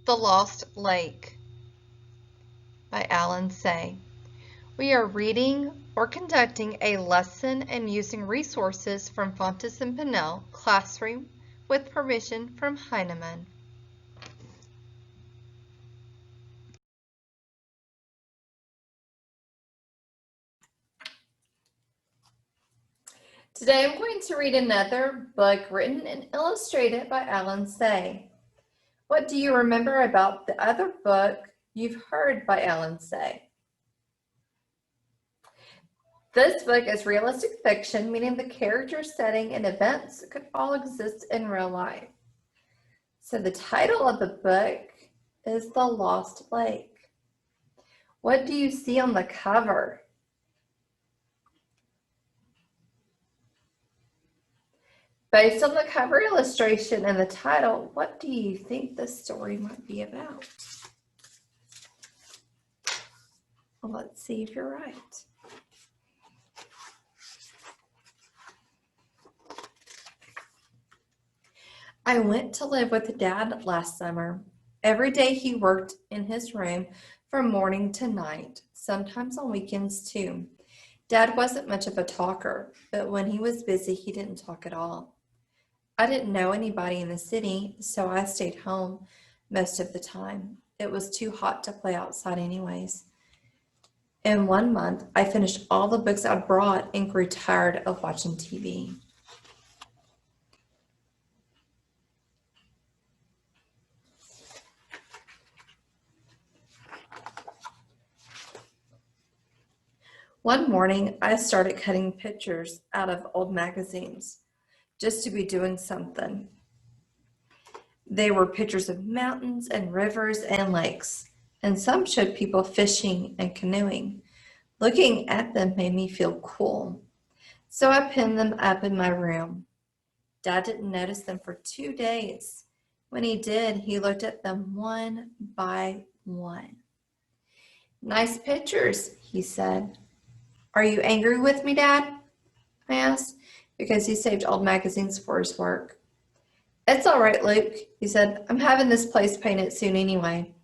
The Lost Lake by Alan Say. We are reading or conducting a lesson and using resources from Fontes and Pinnell Classroom with permission from Heinemann. Today I'm going to read another book written and illustrated by Alan Say. What do you remember about the other book you've heard by Alan Say? This book is realistic fiction, meaning the characters, setting, and events could all exist in real life. So the title of the book is The Lost Lake. What do you see on the cover? Based on the cover illustration and the title, what do you think the story might be about? Well, let's see if you're right. I went to live with Dad last summer. Every day he worked in his room from morning to night, sometimes on weekends too. Dad wasn't much of a talker, but when he was busy, he didn't talk at all. I didn't know anybody in the city, so I stayed home most of the time. It was too hot to play outside anyways. In 1 month, I finished all the books I brought and grew tired of watching TV. One morning, I started cutting pictures out of old magazines just to be doing something. They were pictures of mountains and rivers and lakes, and some showed people fishing and canoeing. Looking at them made me feel cool, so I pinned them up in my room. Dad didn't notice them for 2 days. When he did, he looked at them one by one. "Nice pictures," he said. "Are you angry with me, Dad?" I asked, because he saved old magazines for his work. "It's all right, Luke," he said. "I'm having this place painted soon anyway."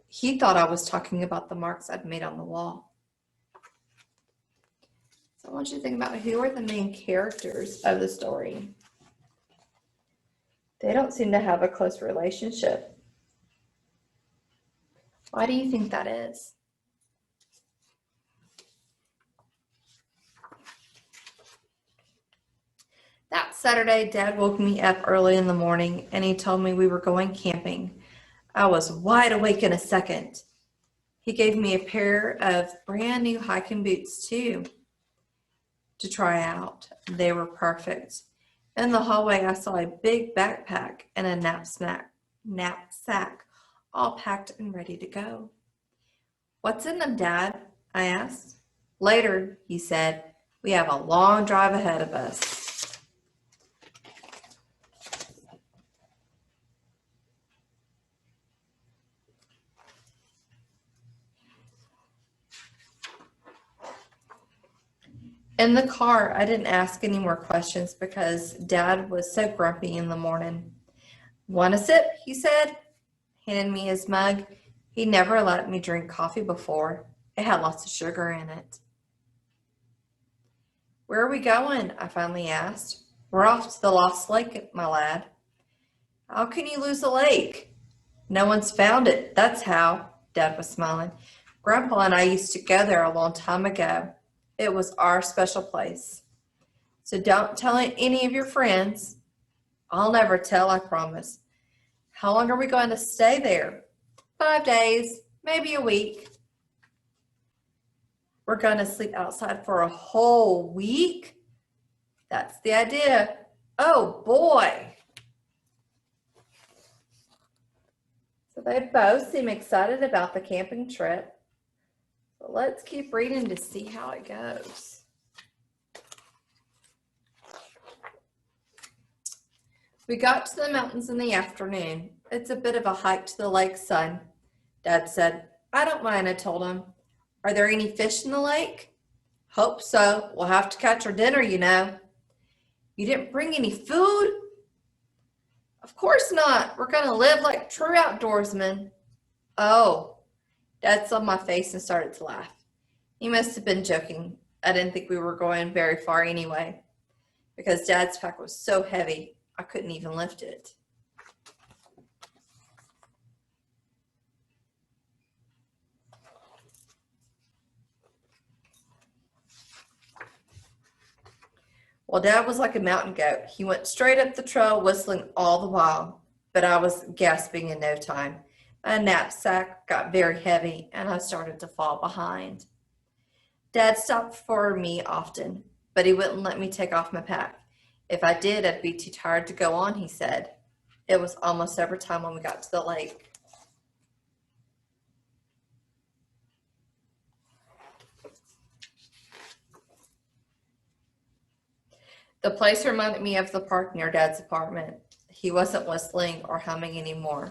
He thought I was talking about the marks I'd made on the wall. So I want you to think about who are the main characters of the story. They don't seem to have a close relationship. Why do you think that is? That Saturday, Dad woke me up early in the morning and he told me we were going camping. I was wide awake in a second. He gave me a pair of brand new hiking boots too to try out. They were perfect. In the hallway, I saw a big backpack and a knapsack, all packed and ready to go. "What's in them, Dad?" I asked. "Later," he said. "We have a long drive ahead of us." In the car, I didn't ask any more questions because Dad was so grumpy in the morning. "Want a sip?" he said, handing me his mug. He never let me drink coffee before. It had lots of sugar in it. "Where are we going?" I finally asked. "We're off to the Lost Lake, my lad." "How can you lose a lake?" "No one's found it, that's how." Dad was smiling. "Grandpa and I used to go there a long time ago. It was our special place. So don't tell any of your friends." "I'll never tell, I promise." "How long are we going to stay there?" 5 days, maybe a week." "We're going to sleep outside for a whole week?" "That's the idea." "Oh boy." So they both seem excited about the camping trip. So let's keep reading to see how it goes. We got to the mountains in the afternoon. "It's a bit of a hike to the lake, son," Dad said. "I don't mind," I told him. "Are there any fish in the lake?" "Hope so. We'll have to catch our dinner, you know." "You didn't bring any food?" Of course not. We're going to live like true outdoorsmen. Oh, Dad saw my face and started to laugh. He must have been joking. I didn't think we were going very far anyway, because Dad's pack was so heavy, I couldn't even lift it. Well, Dad was like a mountain goat. He went straight up the trail, whistling all the while, but I was gasping in no time. My knapsack got very heavy, and I started to fall behind. Dad stopped for me often, but he wouldn't let me take off my pack. If I did, I'd be too tired to go on, he said. It was almost supper time when we got to the lake. The place reminded me of the park near Dad's apartment. He wasn't whistling or humming anymore.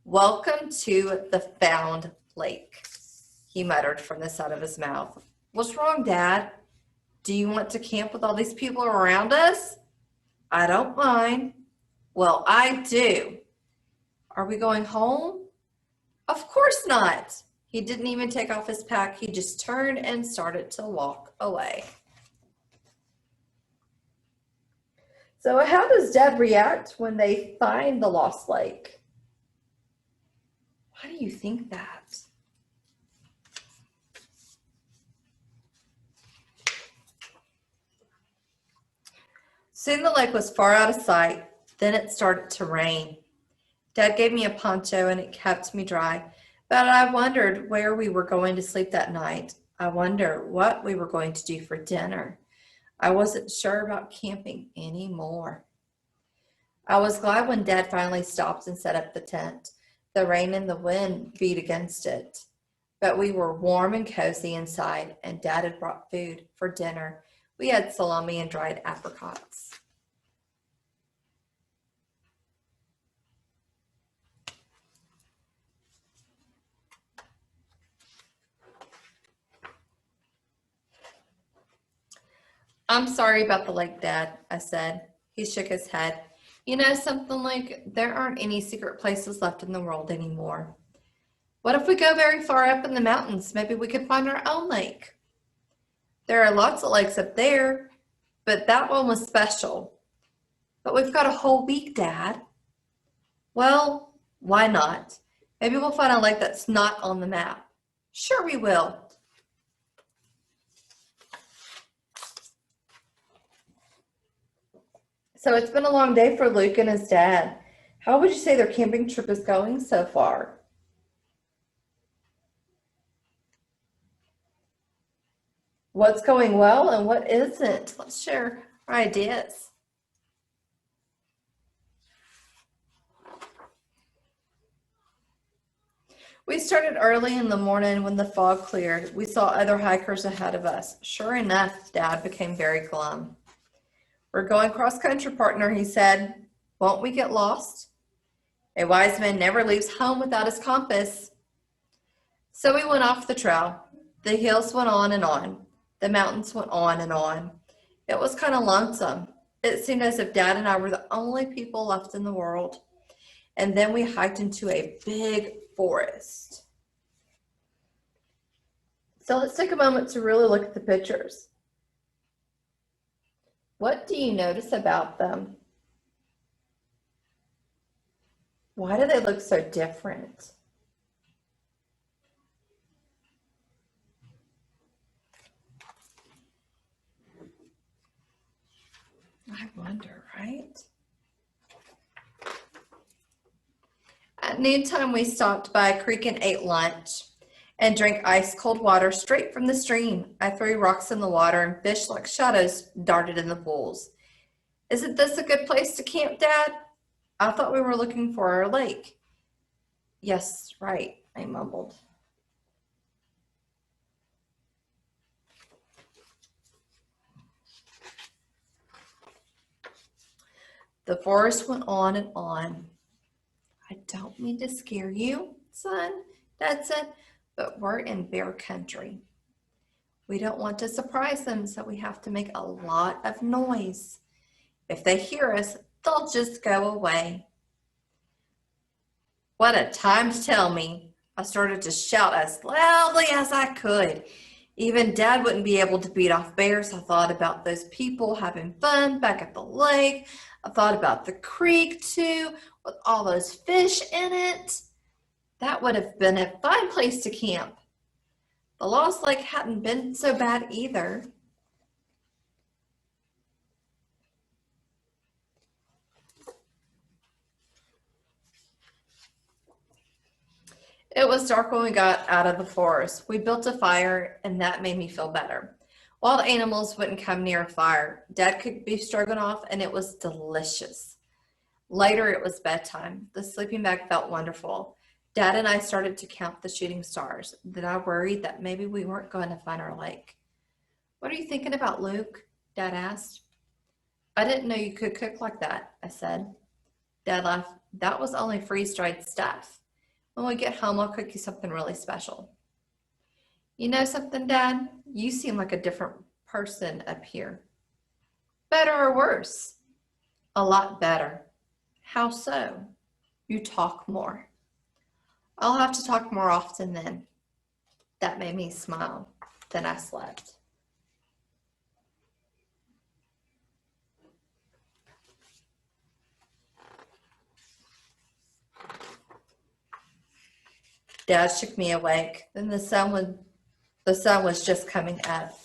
Welcome to the found lake, he muttered from the side of his mouth. What's wrong, Dad? Do you want to camp with all these people around us? I don't mind. Well, I do. Are we going home? Of course not. He didn't even take off his pack. He just turned and started to walk away. So how does Dad react when they find the lost lake? Why do you think that? Soon the lake was far out of sight. Then it started to rain. Dad gave me a poncho and it kept me dry, but I wondered where we were going to sleep that night. I wondered what we were going to do for dinner. I wasn't sure about camping anymore. I was glad when Dad finally stopped and set up the tent. The rain and the wind beat against it, but we were warm and cozy inside, and Dad had brought food for dinner. We had salami and dried apricots. I'm sorry about the lake, Dad, I said. He shook his head. You know, something like there aren't any secret places left in the world anymore. What if we go very far up in the mountains? Maybe we could find our own lake. There are lots of lakes up there, but that one was special. But we've got a whole week, Dad. Well, why not? Maybe we'll find a lake that's not on the map. Sure we will. So it's been a long day for Luke and his dad. How would you say their camping trip is going so far? What's going well and what isn't? Let's share our ideas. We started early in the morning when the fog cleared. We saw other hikers ahead of us. Sure enough, Dad became very glum. We're going cross-country, partner, he said. Won't we get lost? A wise man never leaves home without his compass. So we went off the trail. The hills went on and on. The mountains went on and on. It was kind of lonesome. It seemed as if Dad and I were the only people left in the world. And then we hiked into a big forest. So let's take a moment to really look at the pictures. What do you notice about them? Why do they look so different? I wonder, right? At noontime, we stopped by a creek and ate lunch and drank ice cold water straight from the stream. I threw rocks in the water and fish like shadows darted in the pools. Isn't this a good place to camp, Dad? I thought we were looking for our lake. Yes, right, I mumbled. The forest went on and on. I don't mean to scare you, son, Dad said, but we're in bear country. We don't want to surprise them, so we have to make a lot of noise. If they hear us, They'll just go away. What a time to tell me. I started to shout as loudly as I could. Even Dad wouldn't be able to beat off bears. I thought about those people having fun back at the lake. I thought about the creek too, with all those fish in it. That would have been a fine place to camp. The Lost Lake hadn't been so bad either. It was dark when we got out of the forest. We built a fire, and that made me feel better. Wild animals wouldn't come near a fire. Dad cooked beef stroganoff, and it was delicious. Later, it was bedtime. The sleeping bag felt wonderful. Dad and I started to count the shooting stars. Then I worried that maybe we weren't going to find our lake. What are you thinking about, Luke? Dad asked. I didn't know you could cook like that, I said. Dad laughed. That was only freeze-dried stuff. When we get home, I'll cook you something really special. You know something, Dad? You seem like a different person up here. Better or worse? A lot better. How so? You talk more. I'll have to talk more often then. That made me smile. Then I slept. Dad shook me awake. Then the sun was just coming up,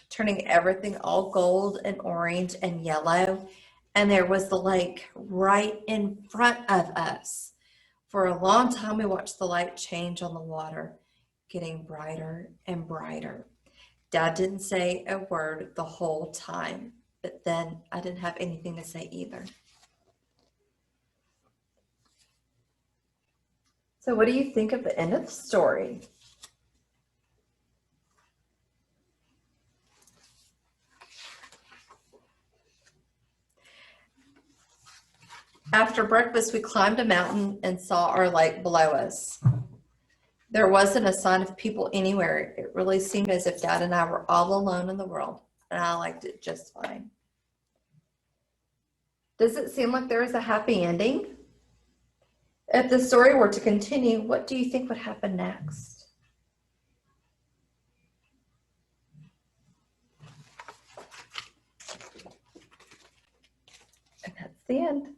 turning everything all gold and orange and yellow. And there was the lake right in front of us. For a long time, we watched the light change on the water, getting brighter and brighter. Dad didn't say a word the whole time, but then I didn't have anything to say either. So what do you think of the end of the story? After breakfast, we climbed a mountain and saw our lake below us. There wasn't a sign of people anywhere. It really seemed as if Dad and I were all alone in the world, and I liked it just fine. Does it seem like there is a happy ending? If the story were to continue, what do you think would happen next? And that's the end.